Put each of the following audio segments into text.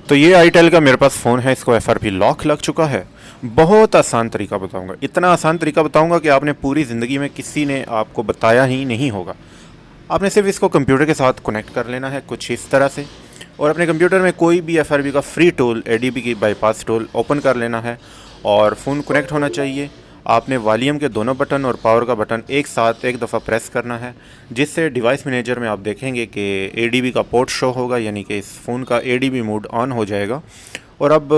तो ये आईटेल का मेरे पास फ़ोन है, इसको एफआरपी लॉक लग चुका है। बहुत आसान तरीका बताऊंगा, इतना आसान तरीका बताऊंगा कि आपने पूरी ज़िंदगी में किसी ने आपको बताया ही नहीं होगा। आपने सिर्फ इसको कंप्यूटर के साथ कनेक्ट कर लेना है कुछ इस तरह से, और अपने कंप्यूटर में कोई भी एफआरपी का फ्री टूल, एडीबी की बाईपास टूल ओपन कर लेना है और फ़ोन कनेक्ट होना चाहिए। आपने वॉल्यूम के दोनों बटन और पावर का बटन एक साथ एक दफ़ा प्रेस करना है, जिससे डिवाइस मैनेजर में आप देखेंगे कि एडीबी का पोर्ट शो होगा, यानी कि इस फ़ोन का एडीबी मोड ऑन हो जाएगा। और अब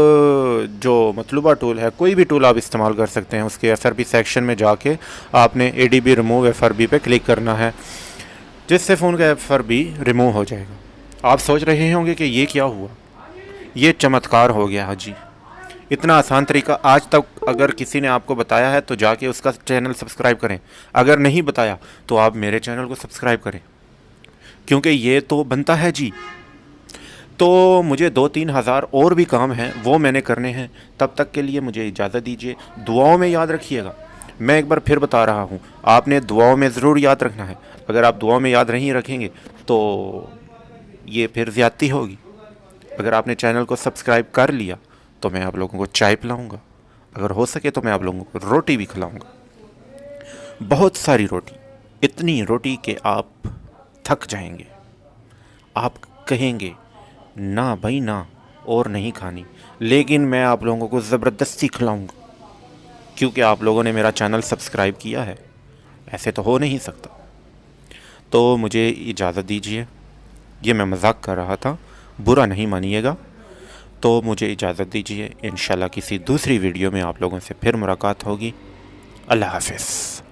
जो मतलूबा टूल है, कोई भी टूल आप इस्तेमाल कर सकते हैं, उसके एफआरपी सेक्शन में जाके आपने एडीबी रिमूव एफआरपी पे क्लिक करना है, जिससे फ़ोन का एफआरपी रिमूव हो जाएगा। आप सोच रहे होंगे कि ये क्या हुआ, ये चमत्कार हो गया। हाँ जी, इतना आसान तरीका आज तक अगर किसी ने आपको बताया है तो जाके उसका चैनल सब्सक्राइब करें। अगर नहीं बताया तो आप मेरे चैनल को सब्सक्राइब करें, क्योंकि ये तो बनता है जी। तो मुझे 2-3 हज़ार और भी काम हैं, वो मैंने करने हैं। तब तक के लिए मुझे इजाज़त दीजिए। दुआओं में याद रखिएगा। मैं एक बार फिर बता रहा हूँ, आपने दुआओं में ज़रूर याद रखना है। अगर आप दुआओं में याद नहीं रखेंगे तो ये फिर ज़्यादती होगी। अगर आपने चैनल को सब्सक्राइब कर लिया तो मैं आप लोगों को चाय पिलाऊंगा, अगर हो सके तो मैं आप लोगों को रोटी भी खिलाऊंगा, बहुत सारी रोटी, इतनी रोटी कि आप थक जाएंगे। आप कहेंगे ना भाई ना, और नहीं खानी, लेकिन मैं आप लोगों को ज़बरदस्ती खिलाऊंगा, क्योंकि आप लोगों ने मेरा चैनल सब्सक्राइब किया है। ऐसे तो हो नहीं सकता। तो मुझे इजाज़त दीजिए, ये मैं मजाक कर रहा था, बुरा नहीं मानिएगा। तो मुझे इजाज़त दीजिए, इंशाल्लाह किसी दूसरी वीडियो में आप लोगों से फिर मुलाकात होगी। अल्लाह हाफ़िज़।